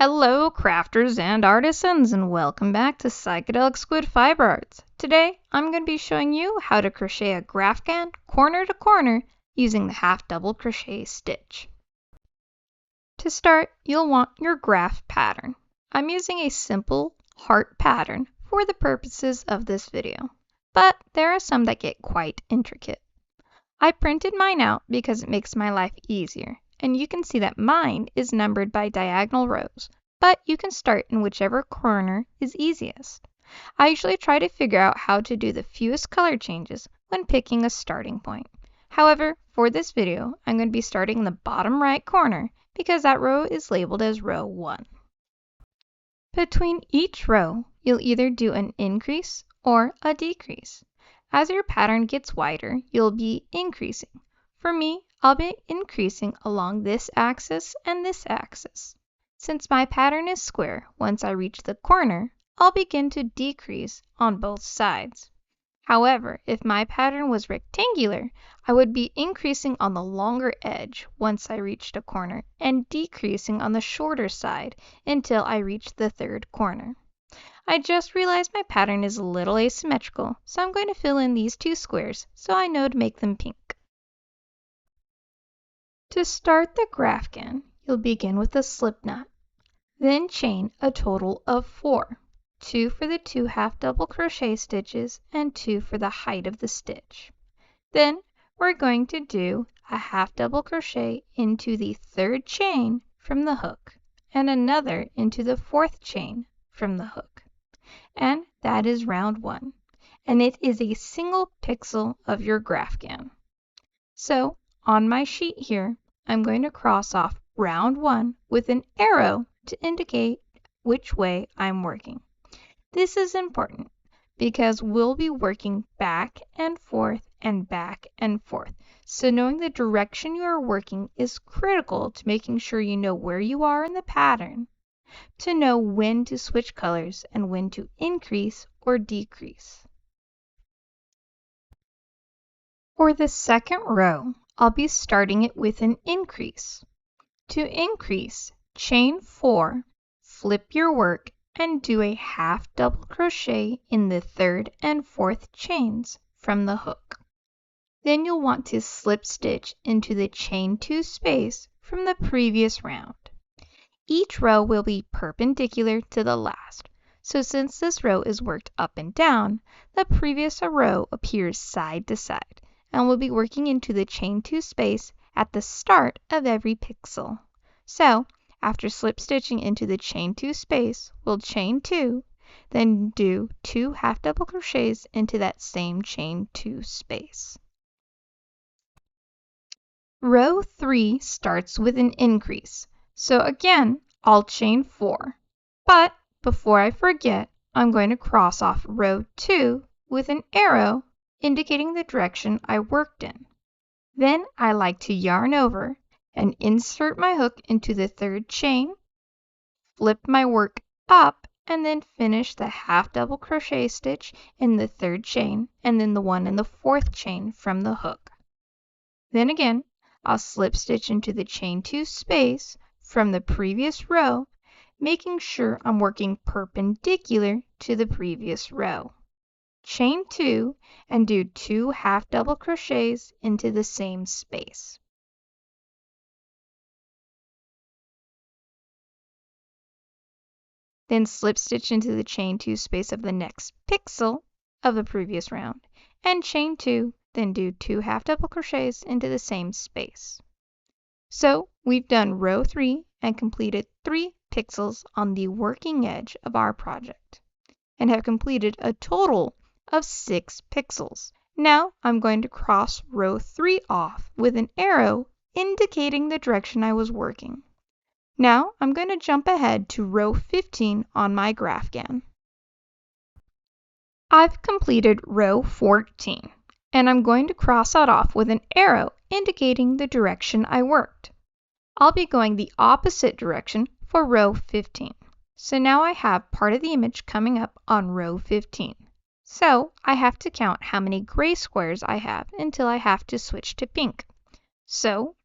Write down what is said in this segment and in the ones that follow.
Hello, crafters and artisans, and welcome back to Psychedelic Squid Fiber Arts. Today, I'm going to be showing you how to crochet a Graphgan corner to corner using the half double crochet stitch. To start, you'll want your graph pattern. I'm using a simple heart pattern for the purposes of this video, but there are some that get quite intricate. I printed mine out because it makes my life easier, and you can see that mine is numbered by diagonal rows, but you can start in whichever corner is easiest. I usually try to figure out how to do the fewest color changes when picking a starting point. However, for this video, I'm going to be starting in the bottom right corner because that row is labeled as row 1. Between each row, you'll either do an increase or a decrease. As your pattern gets wider, you'll be increasing. For me, I'll be increasing along this axis and this axis. Since my pattern is square, once I reach the corner, I'll begin to decrease on both sides. However, if my pattern was rectangular, I would be increasing on the longer edge once I reached a corner and decreasing on the shorter side until I reach the third corner. I just realized my pattern is a little asymmetrical, so I'm going to fill in these two squares so I know to make them pink. To start the Graphgan, you'll begin with a slip knot, then chain a total of 4, 2 for the 2 half double crochet stitches and 2 for the height of the stitch. Then we're going to do a half double crochet into the third chain from the hook and another into the fourth chain from the hook. And that is round 1, and it is a single pixel of your Graphgan. So on my sheet here, I'm going to cross off round 1 with an arrow to indicate which way I'm working. This is important because we'll be working back and forth and back and forth. So knowing the direction you are working is critical to making sure you know where you are in the pattern, to know when to switch colors and when to increase or decrease. For the second row, I'll be starting it with an increase. To increase, chain 4, flip your work, and do a half double crochet in the third and fourth chains from the hook. Then you'll want to slip stitch into the chain 2 space from the previous round. Each row will be perpendicular to the last, so since this row is worked up and down, the previous row appears side to side, and we'll be working into the chain 2 space at the start of every pixel. So, after slip stitching into the chain 2 space, we'll chain 2, then do 2 half double crochets into that same chain 2 space. Row 3 starts with an increase. So again, I'll chain 4, but before I forget, I'm going to cross off row 2 with an arrow indicating the direction I worked in. Then I like to yarn over and insert my hook into the third chain, flip my work up, and then finish the half double crochet stitch in the third chain and then the one in the fourth chain from the hook. Then again, I'll slip stitch into the chain 2 space from the previous row, making sure I'm working perpendicular to the previous row. Chain 2 and do 2 half double crochets into the same space. Then slip stitch into the chain 2 space of the next pixel of the previous round and chain 2, then do 2 half double crochets into the same space. So we've done row 3 and completed 3 pixels on the working edge of our project and have completed a total of 6 pixels. Now I'm going to cross row 3 off with an arrow indicating the direction I was working. Now I'm going to jump ahead to row 15 on my Graphgan. I've completed row 14, and I'm going to cross that off with an arrow indicating the direction I worked. I'll be going the opposite direction for row 15. So now I have part of the image coming up on row 15. So I have to count how many gray squares I have until I have to switch to pink. So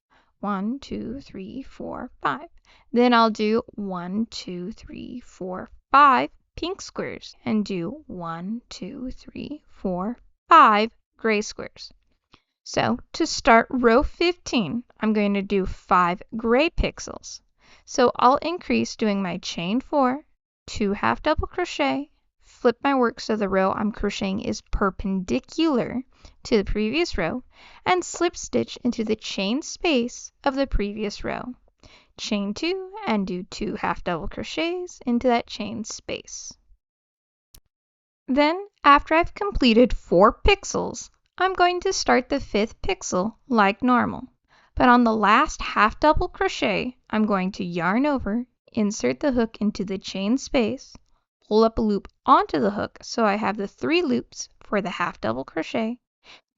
1, 2, 3, 4, 5. Then I'll do 1, 2, 3, 4, 5 pink squares and do 1, 2, 3, 4, 5 gray squares. So to start row 15, I'm going to do 5 gray pixels. So I'll increase doing my chain 4, 2 half double crochet, flip my work so the row I'm crocheting is perpendicular to the previous row, and slip stitch into the chain space of the previous row. Chain 2 and do 2 half double crochets into that chain space. Then, after I've completed 4 pixels, I'm going to start the 5th pixel like normal. But on the last half double crochet, I'm going to yarn over, insert the hook into the chain space, pull up a loop onto the hook so I have the 3 loops for the half double crochet.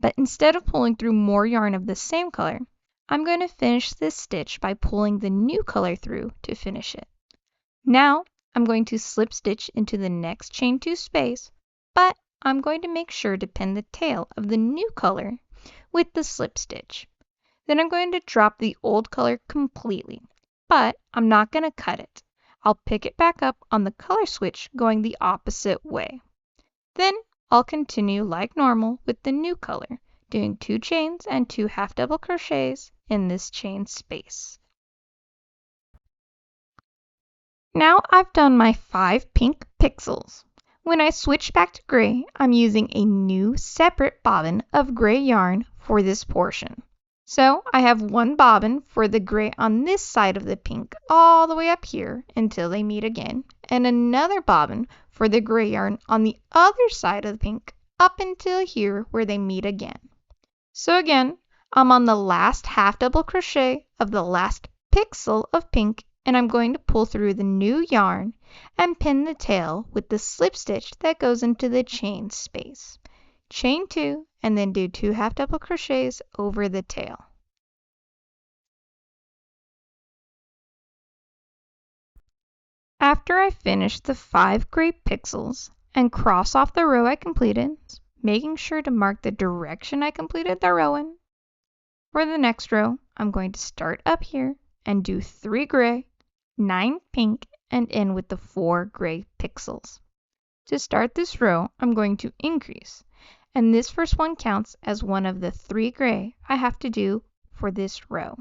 But instead of pulling through more yarn of the same color, I'm going to finish this stitch by pulling the new color through to finish it. Now, I'm going to slip stitch into the next chain 2 space, but I'm going to make sure to pin the tail of the new color with the slip stitch. Then I'm going to drop the old color completely, but I'm not going to cut it. I'll pick it back up on the color switch going the opposite way. Then I'll continue like normal with the new color, doing 2 chains and 2 half double crochets in this chain space. Now I've done my 5 pink pixels. When I switch back to gray, I'm using a new separate bobbin of gray yarn for this portion. So I have one bobbin for the gray on this side of the pink all the way up here until they meet again, and another bobbin for the gray yarn on the other side of the pink up until here where they meet again. So again, I'm on the last half double crochet of the last pixel of pink, and I'm going to pull through the new yarn and pin the tail with the slip stitch that goes into the chain space. Chain 2 and then do 2 half double crochets over the tail. After I finish the 5 gray pixels and cross off the row I completed, making sure to mark the direction I completed the row in, for the next row, I'm going to start up here and do 3 gray, 9 pink, and end with the 4 gray pixels. To start this row, I'm going to increase, and this first one counts as one of the 3 gray I have to do for this row.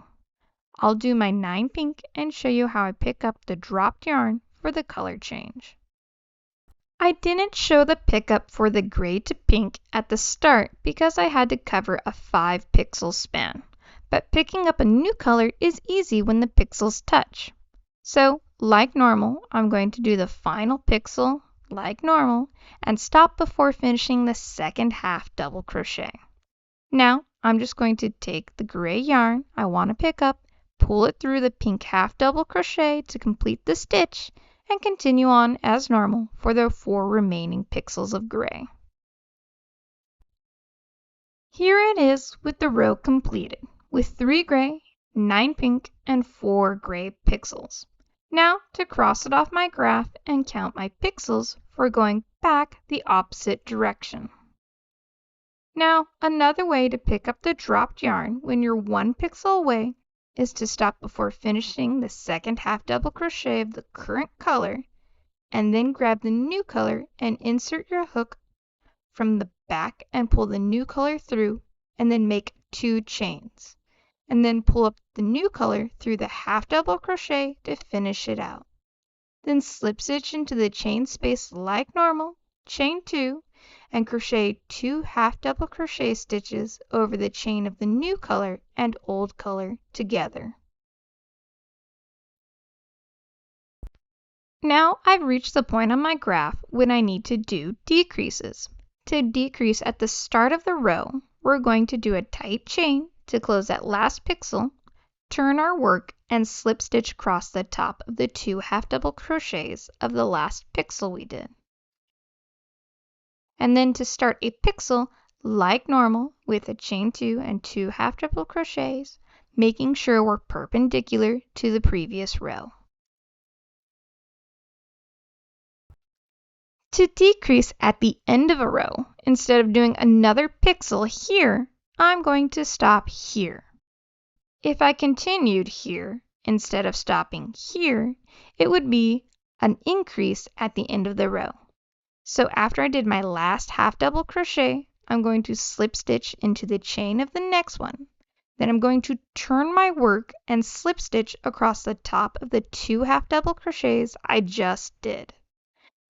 I'll do my 9 pink and show you how I pick up the dropped yarn for the color change. I didn't show the pickup for the gray to pink at the start because I had to cover a 5 pixel span, but picking up a new color is easy when the pixels touch. So, like normal, I'm going to do the final pixel like normal and stop before finishing the second half double crochet. Now, I'm just going to take the gray yarn I want to pick up, pull it through the pink half double crochet to complete the stitch, and continue on as normal for the 4 remaining pixels of gray. Here it is with the row completed, with 3 gray, 9 pink, and 4 gray pixels. Now to cross it off my graph and count my pixels for going back the opposite direction. Now, another way to pick up the dropped yarn when you're 1 pixel away is to stop before finishing the second half double crochet of the current color, and then grab the new color and insert your hook from the back and pull the new color through, and then make 2 chains, and then pull up the new color through the half double crochet to finish it out. Then slip stitch into the chain space like normal, chain 2, and crochet 2 half double crochet stitches over the chain of the new color and old color together. Now I've reached the point on my graph when I need to do decreases. To decrease at the start of the row, we're going to do a tight chain to close that last pixel, turn our work, and slip stitch across the top of the 2 half double crochets of the last pixel we did. And then to start a pixel like normal with a chain 2 and 2 half double crochets, making sure we're perpendicular to the previous row. To decrease at the end of a row, instead of doing another pixel here, I'm going to stop here. If I continued here, instead of stopping here, it would be an increase at the end of the row. So after I did my last half double crochet, I'm going to slip stitch into the chain of the next one. Then I'm going to turn my work and slip stitch across the top of the 2 half double crochets I just did.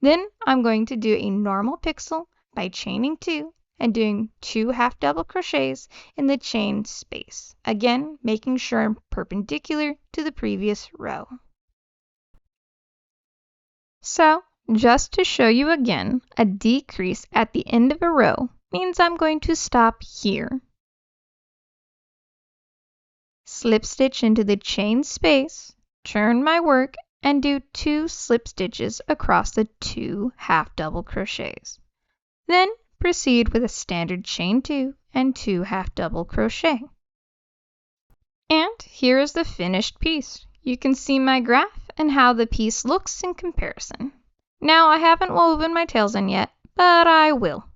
Then I'm going to do a normal pixel by chaining 2 and doing 2 half double crochets in the chain space, again making sure I'm perpendicular to the previous row. So just to show you again, a decrease at the end of a row means I'm going to stop here. Slip stitch into the chain space, turn my work, and do 2 slip stitches across the 2 half double crochets. Then proceed with a standard chain 2 and 2 half double crochet. And here is the finished piece. You can see my graph and how the piece looks in comparison. Now I haven't woven my tails in yet, but I will.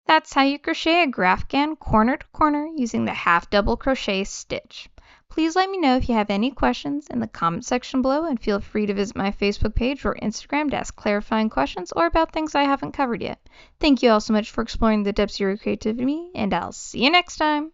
That's how you crochet a Graphgan corner to corner using the half double crochet stitch. Please let me know if you have any questions in the comment section below, and feel free to visit my Facebook page or Instagram to ask clarifying questions or about things I haven't covered yet. Thank you all so much for exploring the depths of your creativity, and I'll see you next time!